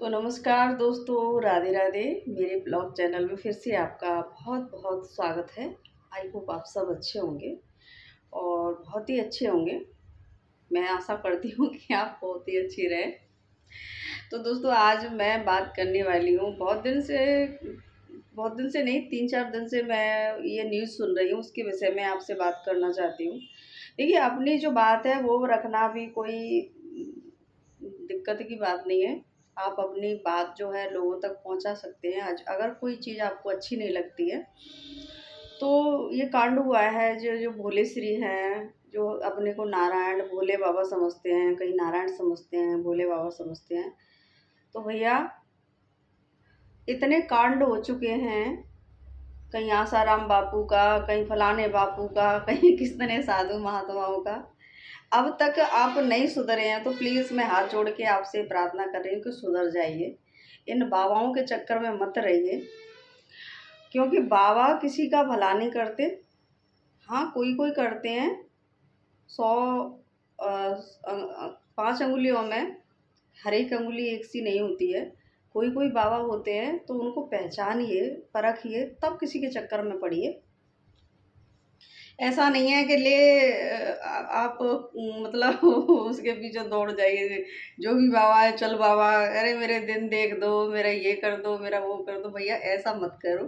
तो नमस्कार दोस्तों, राधे राधे। मेरे ब्लॉग चैनल में फिर से आपका बहुत बहुत स्वागत है। आई होप आप सब अच्छे होंगे और बहुत ही अच्छे होंगे। मैं आशा करती हूँ कि आप बहुत ही अच्छी रहें। तो दोस्तों, आज मैं बात करने वाली हूँ बहुत दिन से नहीं, 3-4 दिन से मैं ये न्यूज़ सुन रही हूँ, उसके विषय में आपसे बात करना चाहती हूँ। देखिए, अपनी जो बात है वो रखना भी कोई दिक्कत की बात नहीं है। आप अपनी बात जो है लोगों तक पहुंचा सकते हैं। आज अगर कोई चीज़ आपको अच्छी नहीं लगती है तो ये कांड हुआ है, जो जो भोले श्री हैं, जो अपने को नारायण भोले बाबा समझते हैं, कहीं नारायण समझते हैं, भोले बाबा समझते हैं। तो भैया, इतने कांड हो चुके हैं, कहीं आसाराम बापू का, कहीं फलाने बापू का, कहीं किसने साधु महात्माओं का। अब तक आप नहीं सुधरे हैं तो प्लीज़ मैं हाथ जोड़ के आपसे प्रार्थना कर रही हूँ कि सुधर जाइए। इन बाबाओं के चक्कर में मत रहिए, क्योंकि बाबा किसी का भला नहीं करते। हाँ, कोई कोई करते हैं। 100 5 अंगुलियों में हर एक अंगुली एक सी नहीं होती है। कोई कोई बाबा होते हैं तो उनको पहचानिए, परखिए, तब किसी के चक्कर में पड़िए। ऐसा नहीं है कि आप मतलब उसके पीछे दौड़ जाइए। जो भी बाबा है, चल बाबा, अरे मेरे दिन देख दो, मेरा ये कर दो, मेरा वो कर दो। भैया, ऐसा मत करो।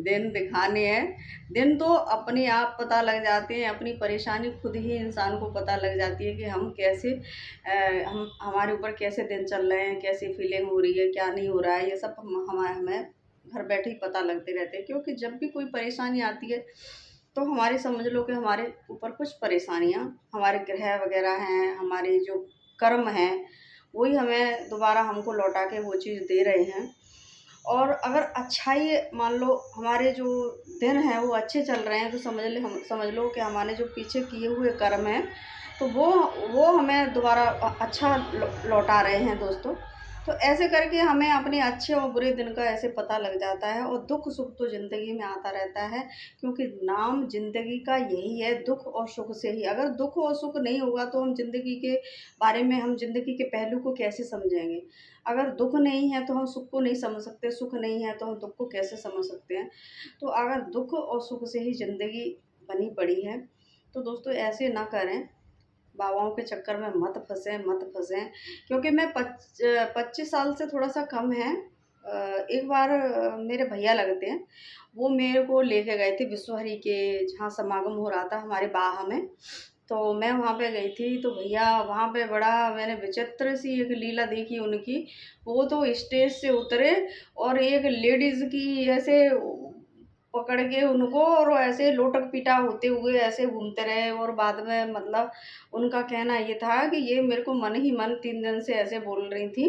दिन दिखाने हैं। दिन तो अपने आप पता लग जाते हैं। अपनी परेशानी खुद ही इंसान को पता लग जाती है कि हम कैसे हम हमारे ऊपर कैसे दिन चल रहे हैं, कैसी फीलिंग हो रही है, क्या नहीं हो रहा है। ये सब हमें घर बैठे ही पता लगते रहते हैं, क्योंकि जब भी कोई परेशानी आती है तो हमारे समझ लो कि हमारे ऊपर कुछ परेशानियाँ, हमारे ग्रह वगैरह हैं, हमारे जो कर्म हैं, वही हमें दोबारा हमको लौटा के वो चीज़ दे रहे हैं। और अगर अच्छाई, मान लो हमारे जो दिन हैं वो अच्छे चल रहे हैं, तो समझ लो कि हमारे जो पीछे किए हुए कर्म हैं, तो वो हमें दोबारा अच्छा लौटा रहे हैं दोस्तों। तो ऐसे करके हमें अपने अच्छे और बुरे दिन का ऐसे पता लग जाता है। और दुख सुख तो ज़िंदगी में आता रहता है, क्योंकि नाम ज़िंदगी का यही है, दुख और सुख से ही। अगर दुख और सुख नहीं होगा तो हम ज़िंदगी के बारे में, हम ज़िंदगी के पहलू को कैसे समझेंगे। अगर दुख नहीं है तो हम सुख को नहीं समझ सकते, सुख नहीं है तो हम दुख को कैसे समझ सकते हैं। तो अगर दुख और सुख से ही ज़िंदगी बनी पड़ी है, तो दोस्तों ऐसे ना करें। बाबाओं के चक्कर में मत फंसें, मत फंसें। क्योंकि मैं 25 साल से थोड़ा सा कम है। एक बार मेरे भैया लगते हैं, वो मेरे को लेके गए थे विश्वहरि के, जहाँ समागम हो रहा था हमारे बाह में। तो मैं वहाँ पे गई थी, तो भैया वहाँ पे बड़ा मैंने विचित्र सी एक लीला देखी उनकी। वो तो स्टेज से उतरे और एक लेडीज़ की ऐसे पकड़ के उनको, और वो ऐसे लोटक पीटा होते हुए ऐसे घूमते रहे। और बाद में मतलब उनका कहना ये था कि ये मेरे को मन ही मन 3 दिन से ऐसे बोल रही थी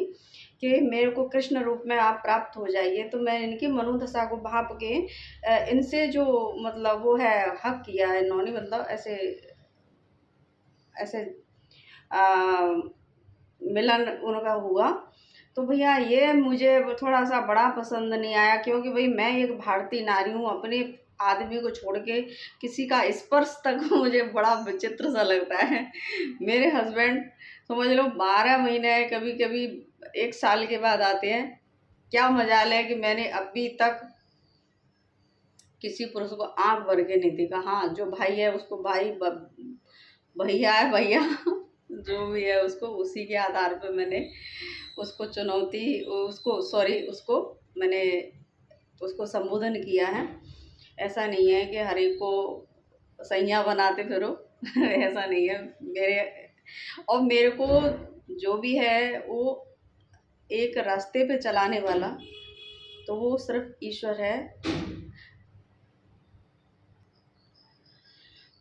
कि मेरे को कृष्ण रूप में आप प्राप्त हो जाइए। तो मैं इनकी मनोदशा को भाप के इनसे जो मतलब वो है हक किया है इन्होंने, मतलब ऐसे ऐसे अ, मिलन उनका हुआ। तो भैया ये मुझे थोड़ा-सा बड़ा पसंद नहीं आया, क्योंकि भई मैं एक भारतीय नारी हूँ, अपने आदमी को छोड़ के किसी का स्पर्श तक मुझे बड़ा विचित्र सा लगता है। मेरे हस्बैंड समझ लो 12 महीने, कभी-कभी 1 साल के बाद आते हैं। क्या मजाल है कि मैंने अभी तक किसी पुरुष को आँख भर के नहीं देखा। हाँ, जो भाई है उसको भाई, भैया है भैया, जो भी है उसको उसी के आधार पे मैंने उसको चुनौती, उसको सॉरी उसको मैंने उसको संबोधन किया है। ऐसा नहीं है कि हर एक को सैया बनाते फिरो। ऐसा नहीं है मेरे। और मेरे को जो भी है वो एक रास्ते पे चलाने वाला, तो वो सिर्फ ईश्वर है।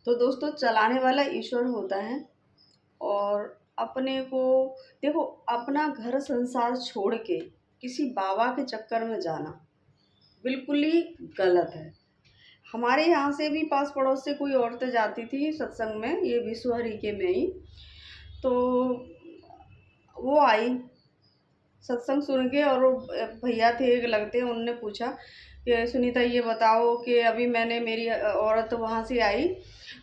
तो दोस्तों, चलाने वाला ईश्वर होता है। और अपने को देखो, अपना घर संसार छोड़ के किसी बाबा के चक्कर में जाना बिल्कुल ही गलत है। हमारे यहाँ से भी पास पड़ोस से कोई औरतें जाती थी सत्संग में, ये विश्वहरि के में ही। तो वो आई सत्संग सुन के, और वो भैया थे एक लगते हैं, उनने पूछा कि सुनीता ये बताओ कि अभी मैंने, मेरी औरत वहाँ से आई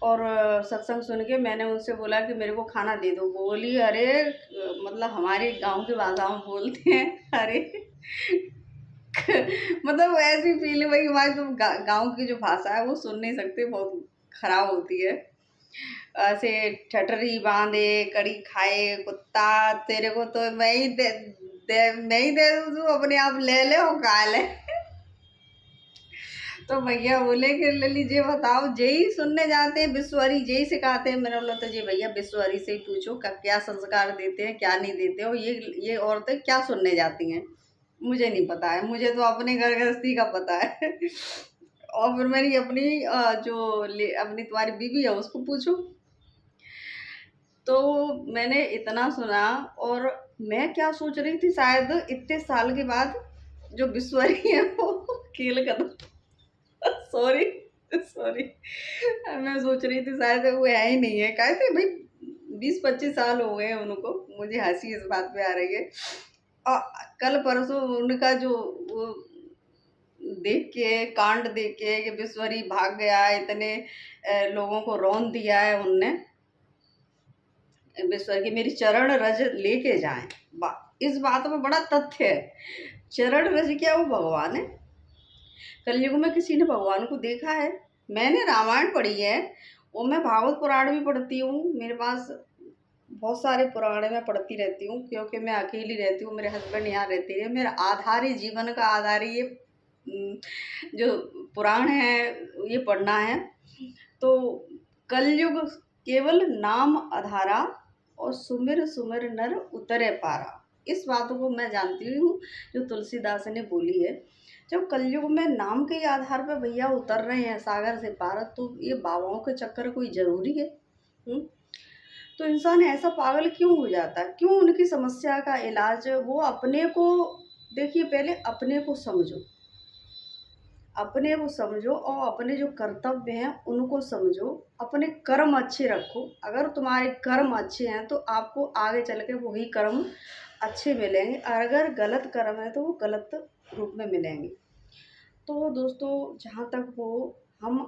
और सत्संग सुन के मैंने उनसे बोला कि मेरे को खाना दे दो। बोली अरे मतलब हमारे गांव की भाषा में बोलते हैं अरे मतलब ऐसी फीलिंग हुई कि भाई तुम गांव की जो भाषा है वो सुन नहीं सकते, बहुत खराब होती है। ऐसे ठठरी बांधे कड़ी खाए कुत्ता, तेरे को तो मैं ही दे दूँ, तू अपने आप ले ले और खा ले। तो भैया बोले कि ले लीजिए, बताओ जेई सुनने जाते हैं विश्वहरी जेई सिखाते हैं। मैंने बोला तो जी भैया विश्वहरी से ही पूछो क्या संस्कार देते हैं क्या नहीं देते हो, ये औरतें क्या सुनने जाती हैं, मुझे नहीं पता है, मुझे तो अपने घर गृहस्थी का पता है। और फिर मैंने अपनी अपनी तुम्हारी बीवी है उसको पूछो। तो मैंने इतना सुना और मैं क्या सोच रही थी, शायद इतने साल के बाद जो विश्वहरी है वो खेल खत्म, सॉरी सॉरी, मैं सोच रही थी शायद वो है ही नहीं है। कहते भाई 20-25 साल हो गए उनको, मुझे हंसी इस बात पे आ रही है। और कल परसों उनका जो वो देख के कांड देख के कि विश्वहरी भाग गया, इतने लोगों को रौंद दिया है उनने, विश्वहरी की मेरी चरण रज लेके जाएं। इस बात में बड़ा तथ्य है। चरण रज क्या वो भगवान है? कलयुग में किसी ने भगवान को देखा है? मैंने रामायण पढ़ी है और मैं भागवत पुराण भी पढ़ती हूँ, मेरे पास बहुत सारे पुराण मैं पढ़ती रहती हूँ क्योंकि मैं अकेली रहती हूँ, मेरे हस्बैंड यहाँ रहते हैं। मेरा आधार ही जीवन का आधार ही ये जो पुराण है ये पढ़ना है। तो कलयुग केवल नाम आधारा और सुमिर सुमिर नर उतरे पारा, इस बात को मैं जानती हूँ जो तुलसीदास ने बोली है। जब कलयुग में नाम के आधार पर भैया उतर रहे हैं सागर से पार, तो ये बाबाओं के चक्कर कोई ज़रूरी है? तो इंसान ऐसा पागल क्यों हो जाता है? क्यों उनकी समस्या का इलाज वो अपने को, देखिए पहले अपने को समझो, अपने को समझो और अपने जो कर्तव्य हैं उनको समझो, अपने कर्म अच्छे रखो। अगर तुम्हारे कर्म अच्छे हैं तो आपको आगे चल के वही कर्म अच्छे मिलेंगे, अगर गलत कर्म है तो वो गलत रूप में मिलेंगे। तो दोस्तों जहाँ तक हो, हम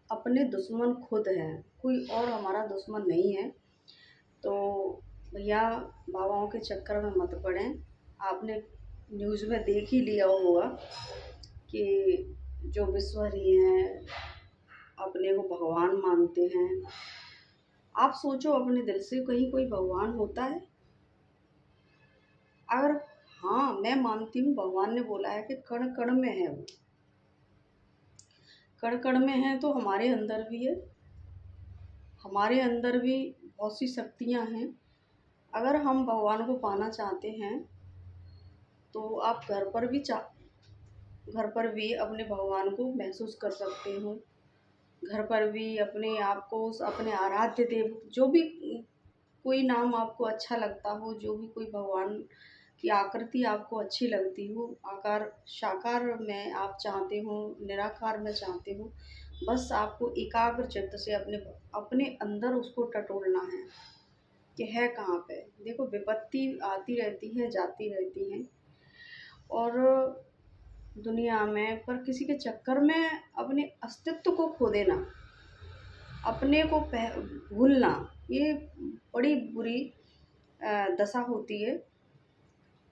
अपने दुश्मन खुद हैं, कोई और हमारा दुश्मन नहीं है। तो भैया बाबाओं के चक्कर में मत पड़ें। आपने न्यूज़ में देख ही लिया होगा कि जो विश्वहरी हैं अपने को भगवान मानते हैं। आप सोचो अपने दिल से, कहीं कोई भगवान होता है? अगर हाँ मैं मानती हूँ, भगवान ने बोला है कि कण कण में है, वो कण कण में है तो हमारे अंदर भी है, हमारे अंदर भी बहुत सी शक्तियाँ हैं। अगर हम भगवान को पाना चाहते हैं तो आप घर पर भी अपने भगवान को महसूस कर सकते हो। घर पर भी अपने आप को अपने आराध्य देव, जो भी कोई नाम आपको अच्छा लगता हो, जो भी कोई भगवान की आकृति आपको अच्छी लगती हो, आकार साकार में आप चाहते हो, निराकार में चाहते हो, बस आपको एकाग्र चित्त से अपने अपने अंदर उसको टटोलना है कि है कहाँ पे। देखो विपत्ति आती रहती है जाती रहती है और दुनिया में, पर किसी के चक्कर में अपने अस्तित्व को खो देना, अपने को भूलना, ये बड़ी बुरी दशा होती है।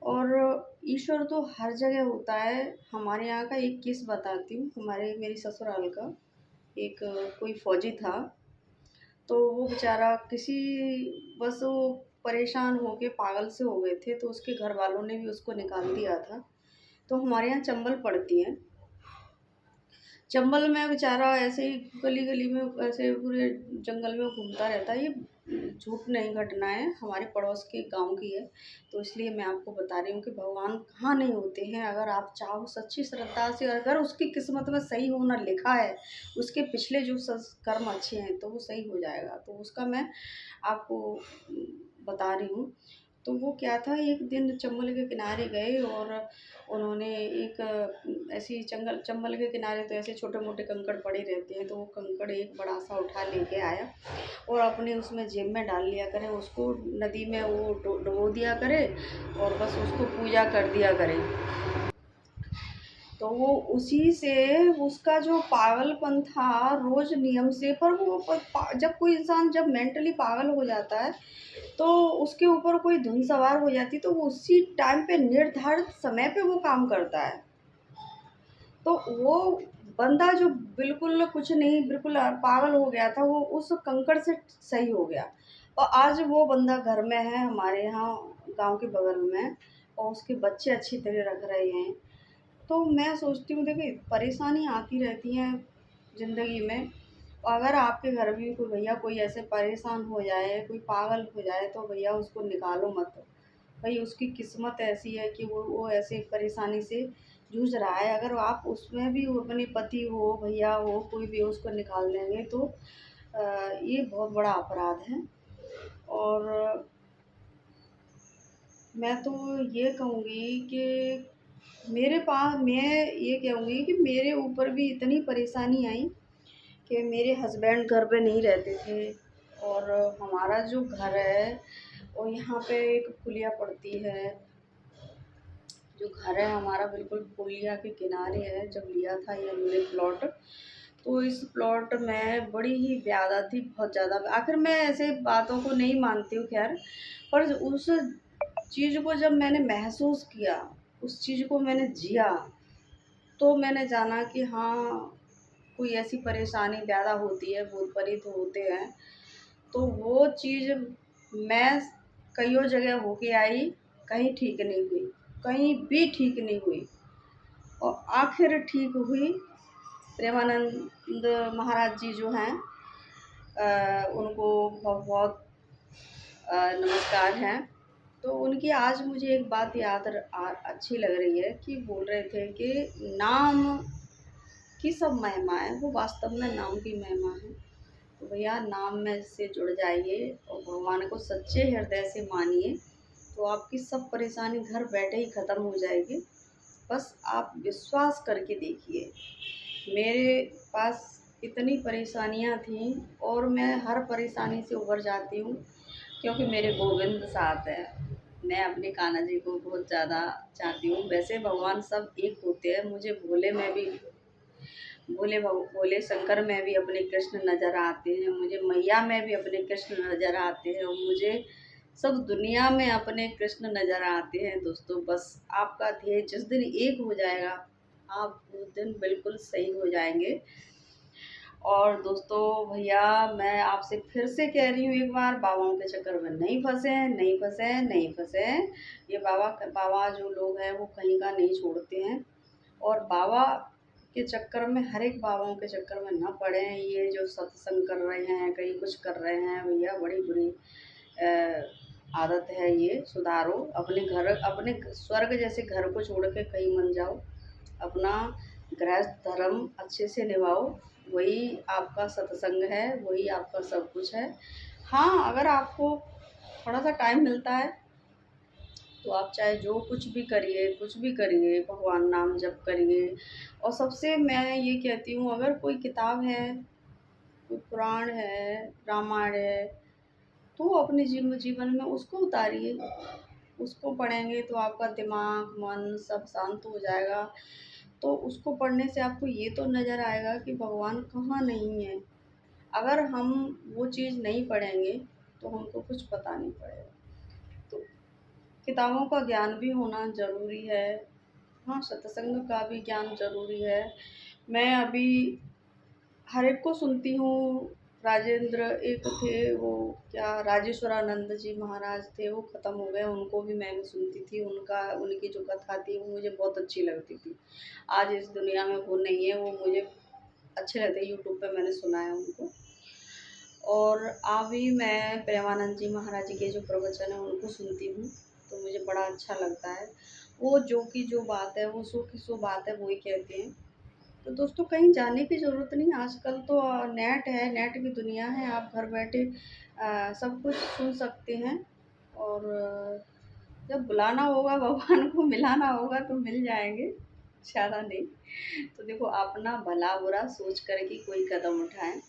और ईश्वर तो हर जगह होता है। हमारे यहाँ का एक केस बताती हूँ, मेरी ससुराल का एक कोई फौजी था, तो वो बेचारा बस वो परेशान होके पागल से हो गए थे, तो उसके घर वालों ने भी उसको निकाल दिया था। तो हमारे यहाँ चंबल पड़ती है, चंबल में बेचारा ऐसे ही गली गली में ऐसे पूरे जंगल में घूमता रहता है। ये झूठ नहीं घटना है, हमारे पड़ोस के गांव की है, तो इसलिए मैं आपको बता रही हूँ कि भगवान कहाँ नहीं होते हैं। अगर आप चाहो सच्ची श्रद्धा से, अगर उसकी किस्मत में सही होना लिखा है, उसके पिछले जो कर्म अच्छे हैं तो वो सही हो जाएगा। तो उसका मैं आपको बता रही हूँ। तो वो क्या था, एक दिन चंबल के किनारे गए और उन्होंने एक ऐसी चंबल के किनारे तो ऐसे छोटे मोटे कंकड़ पड़े रहते हैं, तो वो कंकड़ एक बड़ा सा उठा लेके आया और अपने उसमें जेब में डाल लिया करें, उसको नदी में वो डुबो दिया करे और बस उसको पूजा कर दिया करें। तो वो उसी से उसका जो पागलपन था रोज़ नियम से, पर वो जब कोई इंसान जब मेंटली पागल हो जाता है तो उसके ऊपर कोई धुन सवार हो जाती, तो वो उसी टाइम पे निर्धारित समय पे वो काम करता है। तो वो बंदा जो बिल्कुल कुछ नहीं, बिल्कुल पागल हो गया था, वो उस कंकड़ से सही हो गया। और आज वो बंदा घर में है हमारे यहाँ गांव के बगल में, और उसके बच्चे अच्छी तरह रख रहे हैं। तो मैं सोचती हूँ देखिए, परेशानी आती रहती हैं ज़िंदगी में। अगर आपके घर में कोई भैया कोई ऐसे परेशान हो जाए, कोई पागल हो जाए, तो भैया उसको निकालो मत। भाई उसकी किस्मत ऐसी है कि वो ऐसे परेशानी से जूझ रहा है। अगर आप उसमें भी वो अपने पति हो, भैया हो, कोई भी हो, उसको निकाल देंगे तो ये बहुत बड़ा अपराध है। और मैं तो ये कहूँगी कि मैं ये कहूँगी कि मेरे ऊपर भी इतनी परेशानी आई कि मेरे हस्बैंड घर पे नहीं रहते थे, और हमारा जो घर है और यहाँ पे एक पुलिया पड़ती है। जो घर है हमारा बिल्कुल पुलिया के किनारे है। जब लिया था ये हमने प्लॉट, तो इस प्लॉट में बड़ी ही ज़्यादा थी, बहुत ज़्यादा। आखिर मैं ऐसे बातों को नहीं मानती हूँ खैर, पर उस चीज़ को जब मैंने महसूस किया, उस चीज़ को मैंने जिया, तो मैंने जाना कि हाँ, कोई ऐसी परेशानी ज़्यादा होती है, भूत प्रेत होते हैं। तो वो चीज़ मैं कइयों जगह होके आई, कहीं ठीक नहीं हुई, कहीं भी ठीक नहीं हुई। और आखिर ठीक हुई। प्रेमानंद महाराज जी जो हैं, उनको बहुत बहुत नमस्कार हैं। तो उनकी आज मुझे एक बात अच्छी लग रही है कि बोल रहे थे कि नाम की सब महिमा है, वो वास्तव में नाम की महिमा है। तो भैया नाम में से जुड़ जाइए और भगवान को सच्चे हृदय से मानिए, तो आपकी सब परेशानी घर बैठे ही ख़त्म हो जाएगी। बस आप विश्वास करके देखिए। मेरे पास इतनी परेशानियां थीं, और मैं हर परेशानी से उबर जाती हूँ, क्योंकि मेरे गोविंद साथ है। मैं अपने कान्हा जी को बहुत ज़्यादा चाहती हूँ। वैसे भगवान सब एक होते हैं, मुझे भोले में भी भोले शंकर में भी अपने कृष्ण नज़र आते हैं, मुझे मैया में भी अपने कृष्ण नज़र आते हैं, और मुझे सब दुनिया में अपने कृष्ण नज़र आते हैं। दोस्तों बस आपका ध्येय जिस दिन एक हो जाएगा, आप उस दिन बिल्कुल सही हो जाएंगे। और दोस्तों भैया मैं आपसे फिर से कह रही हूँ एक बार, बाबाओं के चक्कर में नहीं फंसे, नहीं फंसे, नहीं फंसे। ये बाबा जो लोग हैं वो कहीं का नहीं छोड़ते हैं। और बाबा के चक्कर में, हर एक बाबाओं के चक्कर में ना पड़े। ये जो सत्संग कर रहे हैं, कहीं कुछ कर रहे हैं, भैया बड़ी बुरी आदत है। ये सुधारो। अपने घर, अपने स्वर्ग जैसे घर को छोड़ के कहीं मत जाओ। अपना गृहस्थ धर्म अच्छे से निभाओ, वही आपका सत्संग है, वही आपका सब कुछ है। हाँ, अगर आपको थोड़ा सा टाइम मिलता है तो आप चाहे जो कुछ भी करिए, कुछ भी करिए, भगवान नाम जप करिए। और सबसे मैं ये कहती हूँ, अगर कोई किताब है, कोई पुराण है, रामायण है, तो अपने जीवन में उसको उतारिए। उसको पढ़ेंगे तो आपका दिमाग, मन सब शांत हो जाएगा। तो उसको पढ़ने से आपको ये तो नज़र आएगा कि भगवान कहाँ नहीं है। अगर हम वो चीज़ नहीं पढ़ेंगे तो हमको कुछ पता नहीं पड़ेगा। तो किताबों का ज्ञान भी होना ज़रूरी है। हाँ, सत्संग का भी ज्ञान ज़रूरी है। मैं अभी हर एक को सुनती हूँ। राजेंद्र एक थे, वो क्या राजेश्वरानंद जी महाराज थे, वो ख़त्म हो गए। उनको भी मैं सुनती थी। उनकी जो कथा थी वो मुझे बहुत अच्छी लगती थी। आज इस दुनिया में वो नहीं है, वो मुझे अच्छे लगते। यूट्यूब पे मैंने सुना है उनको। और अभी मैं प्रेमानंद जी महाराज जी के जो प्रवचन है उनको सुनती हूँ, तो मुझे बड़ा अच्छा लगता है। वो जो बात है, वो सो की सो बात है, वही कहते हैं। तो दोस्तों कहीं जाने की ज़रूरत नहीं। आजकल तो नेट है, नेट की दुनिया है। आप घर बैठे सब कुछ सुन सकते हैं। और जब बुलाना होगा, भगवान को मिलाना होगा, तो मिल जाएंगे, ज़्यादा नहीं। तो देखो, अपना भला बुरा सोच कर के कोई कदम उठाएं।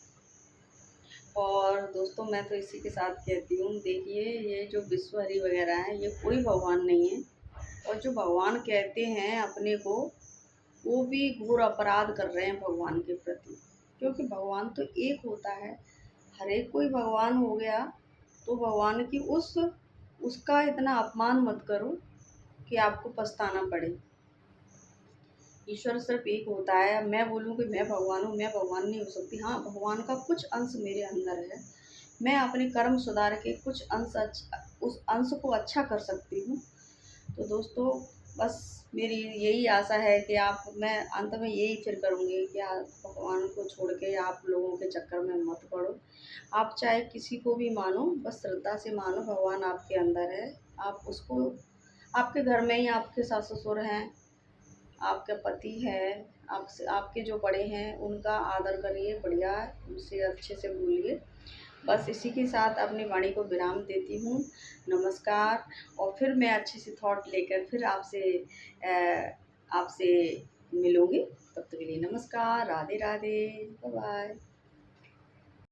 और दोस्तों मैं तो इसी के साथ कहती हूँ, देखिए ये जो विश्वहरि वगैरह है, ये कोई भगवान नहीं है। और जो भगवान कहते हैं अपने को, वो भी घोर अपराध कर रहे हैं भगवान के प्रति। क्योंकि भगवान तो एक होता है, हर एक कोई भगवान हो गया, तो भगवान की उसका इतना अपमान मत करो कि आपको पछताना पड़े। ईश्वर सिर्फ एक होता है। अब मैं बोलूँ कि मैं भगवान हूँ, मैं भगवान नहीं हो सकती। हाँ, भगवान का कुछ अंश मेरे अंदर है। मैं अपने कर्म सुधार के कुछ अंश उस अंश को अच्छा कर सकती हूँ। तो दोस्तों, बस मेरी यही आशा है कि मैं अंत में यही फिर करूँगी कि आप भगवान को छोड़ के आप लोगों के चक्कर में मत पड़ो। आप चाहे किसी को भी मानो, बस श्रद्धा से मानो, भगवान आपके अंदर है। आप उसको, आपके घर में ही आपके सास ससुर हैं, आपका पति है, आपसे आपके जो बड़े हैं उनका आदर करिए, बढ़िया उनसे अच्छे से बोलिए। बस इसी के साथ अपनी वाणी को विराम देती हूँ। नमस्कार। और फिर मैं अच्छे से थॉट लेकर फिर आपसे मिलूँगी। तब तक के लिए नमस्कार, राधे राधे, बाय बाय।